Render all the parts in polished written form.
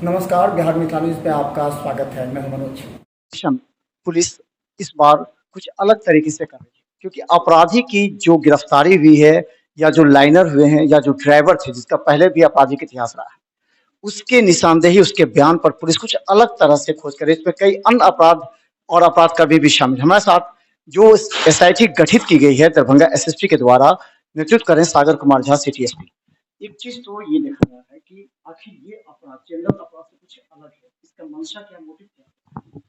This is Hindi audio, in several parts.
नमस्कार, बिहार मिथिला न्यूज़ पे आपका स्वागत है। मैं हूं मनोज। पुलिस इस बार कुछ अलग तरीके से कर रही है क्योंकि अपराधी की जो गिरफ्तारी हुई है या जो लाइनर हुए हैं या जो ड्राइवर थे जिसका पहले भी आपराधिक इतिहास रहा है, उसके निशानदेही उसके बयान पर पुलिस कुछ अलग तरह से खोज करे। इसमें कई अन्य अपराध और अपराध कर्मी भी शामिल। हमारे साथ जो एसआईटी गठित की गई है दरभंगा एसएसपी के द्वारा, नेतृत्व करें सागर कुमार झा सिटी एसपी। एक चीज तो ये देखा गया है कि आखिर ये अपराध जनरल अपराध से कुछ अलग है, इसका मंशा क्या, मोटिव क्या है?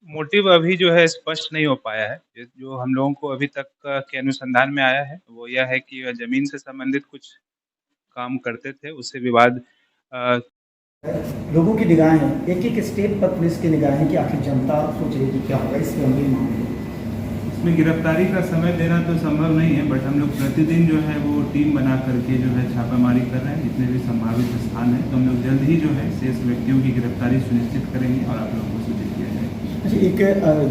मोटिव अभी जो है स्पष्ट नहीं हो पाया है। जो हम लोगों को अभी तक के अनुसंधान में आया है वो यह है कि वह जमीन से संबंधित कुछ काम करते थे, उससे विवाद लोगों की निगाहें, एक-एक स्टेप पर पुलिस की निगाहें कि आखिर जनता सोच रही है कि क्या होगा इस गंभीर मामले में। इसमें गिरफ्तारी का समय देना तो संभव नहीं है, बट हम लोग प्रतिदिन जो है वो टीम बना करके जो है छापामारी कर रहे हैं जितने भी संभावित स्थान है। तो हम लोग जल्द ही जो है शेष व्यक्तियों की गिरफ्तारी सुनिश्चित करेंगे और आप लोगों को सूचित किया जाएगा। अच्छा, एक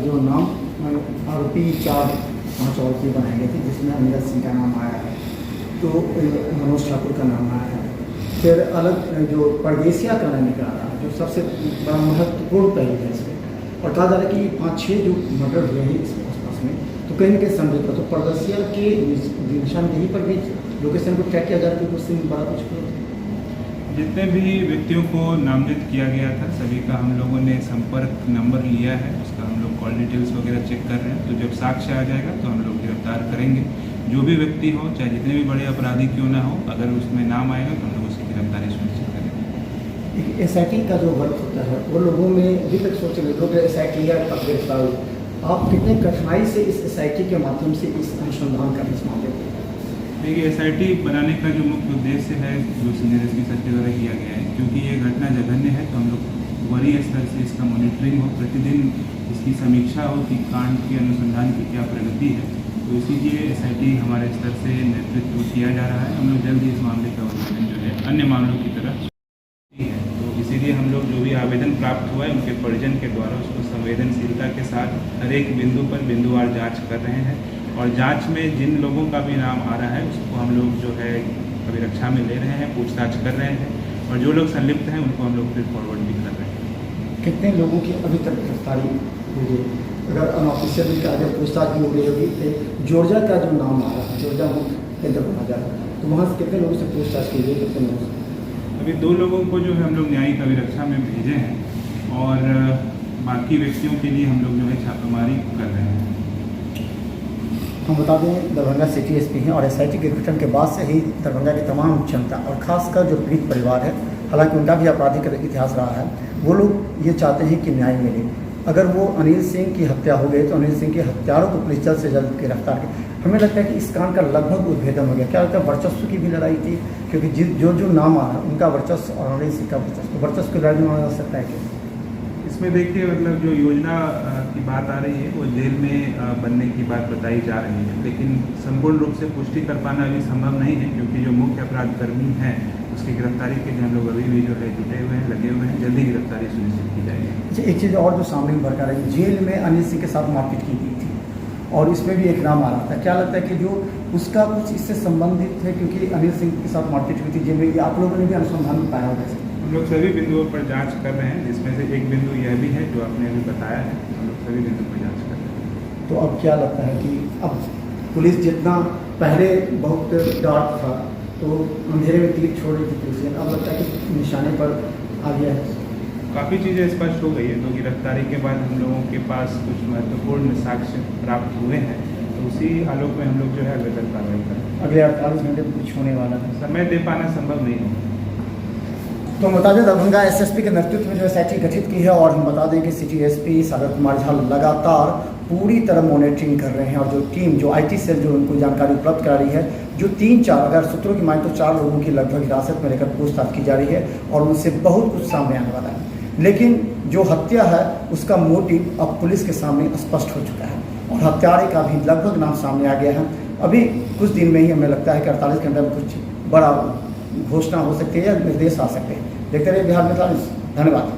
जो नाम आरोपी 4-5 आरोपी बनाए गए थे जिसमें अनिल सिंह का नाम आया है, तो मनोज ठाकुर का नाम आया है, फिर अलग जो परदेसिया का नाम निकला रहा जो सबसे बड़ा महत्वपूर्ण पहलू है इसमें, और कहा जा रहा है कि 5-6 जो मर्डर हुए हैं इस आसपास में, तो कहीं ना कहीं संदिग्ध था। तो परदेसिया के निशानदेही पर भी लोकेशन को ट्रैक किया जा रहा है, तो उससे बड़ा कुछ जितने भी व्यक्तियों को नामित किया गया था सभी का हम लोगों ने संपर्क नंबर लिया है, उसका हम लोग कॉल डिटेल्स वगैरह चेक कर रहे हैं। तो जब साक्ष्य आ जाएगा तो हम लोग गिरफ्तार करेंगे। जो भी व्यक्ति हो, चाहे जितने भी बड़े अपराधी क्यों ना हो, अगर उसमें नाम आएगा तो हम लोग उसकी गिरफ्तारी सुनिश्चित करेंगे। एसआईटी का जो वर्क होता है वो लोगों में अभी तक सोच रहे लोग एसआईटी या गिरफ्तार, आप कितने कठिनाई से इस एसआईटी के माध्यम से इस अनुसंधान कर इस मामले को? देखिए, एसआईटी बनाने का जो मुख्य उद्देश्य है जो सीनियर एसपी सर के द्वारा किया गया है, क्योंकि ये घटना जघन्य है, तो हम लोग वरीय स्तर से इसका मॉनिटरिंग हो, प्रतिदिन इसकी समीक्षा हो कि कांड के अनुसंधान की क्या प्रगति है। तो इसीलिए एसआईटी हमारे स्तर से नेतृत्व किया जा रहा है। हम लोग जल्द ही इस मामले का उद्घाटन जो है अन्य मामलों की तरह है, तो इसीलिए हम लोग जो भी आवेदन प्राप्त हुआ है उनके परिजन के द्वारा उसको संवेदनशीलता के साथ हर एक बिंदु पर बिंदुवार जाँच कर रहे हैं। और जांच में जिन लोगों का भी नाम आ रहा है उसको हम लोग जो है अभिरक्षा में ले रहे हैं, पूछताछ कर रहे हैं, और जो लोग संलिप्त हैं उनको हम लोग फिर फॉरवर्ड भी कर रहे हैं। कितने लोगों की अभी तक गिरफ्तारी हुई है? अगर अनऑफिशियल का अगर पूछताछ भी हो गई होगी, तो जॉर्जिया का जो नाम आ रहा है, जॉर्जिया मुक्त केंद्र बना जा रहा है, तो वहाँ से कितने लोगों से पूछताछ की गई? कितने लोगों से? अभी 2 लोगों को जो है हम लोग न्यायिक अभिरक्षा में भेजे हैं, और बाकी व्यक्तियों के लिए हम लोग जो है छापेमारी कर रहे हैं। हम बता दें दरभंगा सिटी एसपी हैं और एसआईटी के गठन के बाद से ही दरभंगा की तमाम जनता और खासकर जो पीड़ित परिवार है, हालांकि उनका भी आपराधिक इतिहास रहा है, वो लोग ये चाहते हैं कि न्याय मिले। अगर वो अनिल सिंह की हत्या हो गई तो अनिल सिंह के हत्यारों को पुलिस जल्द से जल्द गिरफ्तार करे। हमें लगता है कि इस कांड का लगभग उद्भेदन हो गया। क्या लगता है वर्चस्व की भी लड़ाई थी? क्योंकि जो नाम आ रहा है उनका वर्चस्व और अनिल सिंह का वर्चस्व की लड़ाई में माना जा सकता है कि इसमें देखिए, मतलब जो योजना की बात आ रही है वो जेल में बनने की बात बताई जा रही है, लेकिन संपूर्ण रूप से पुष्टि कर पाना अभी संभव नहीं है, क्योंकि जो मुख्य अपराध कर्मी हैं उसकी गिरफ्तारी के लिए हम लोग अभी भी जो है जुटे हुए हैं, लगे हुए हैं। जल्दी गिरफ्तारी सुनिश्चित की जाएगी। अच्छा, एक चीज़ और जो सामने भड़का रही है, जेल में अनिल सिंह के साथ मारपीट की गई थी और इसमें भी एक नाम आ रहा था। क्या लगता है कि जो उसका कुछ इससे संबंधित है, क्योंकि अनिल सिंह के साथ मारपीट हुई थी जेल में, आप लोगों ने भी अनुसंधान में पाया होगा? हम लोग सभी बिंदुओं पर जांच कर रहे हैं, जिसमें से एक बिंदु यह भी है जो आपने अभी बताया है। हम लोग सभी बिंदु पर जांच कर रहे हैं। तो अब क्या लगता है कि अब पुलिस जितना पहले बहुत डार्क था तो अंधेरे में तीर छोड़ रही थी पुलिस, अब लगता है कि निशाने पर आ गया है? काफ़ी चीज़ें स्पष्ट हो गई है। तो गिरफ्तारी के बाद हम लोगों के पास कुछ महत्वपूर्ण साक्ष्य प्राप्त हुए हैं, तो उसी आलोक में हम लोग जो है अग्रतर कार्रवाई कर रहे हैं। अगले 48 घंटे में कुछ होने वाला है? समय दे पाना संभव नहीं होगा। तो हम बता दें दरभंगा एसएसपी के नेतृत्व में जो एसआईटी गठित की है, और हम बता दें कि सिटी एसपी सागर कुमार झा लगातार पूरी तरह मॉनिटरिंग कर रहे हैं, और जो टीम जो आईटी सेल जो उनको जानकारी उपलब्ध करा रही है, जो 3-4 अगर सूत्रों की माने तो 4 लोगों की लगभग हिरासत में लेकर पूछताछ की जा रही है और उनसे बहुत कुछ सामने आने वाला है। लेकिन जो हत्या है उसका मोटिव अब पुलिस के सामने स्पष्ट हो चुका है और हत्यारे का भी लगभग नाम सामने आ गया है। अभी कुछ दिन में ही हमें लगता है कि 48 घंटे में कुछ बड़ा घोषणा हो सकती है या निर्देश आ सकते हैं। देखते रहिए बिहार मिथिला न्यूज़। धन्यवाद।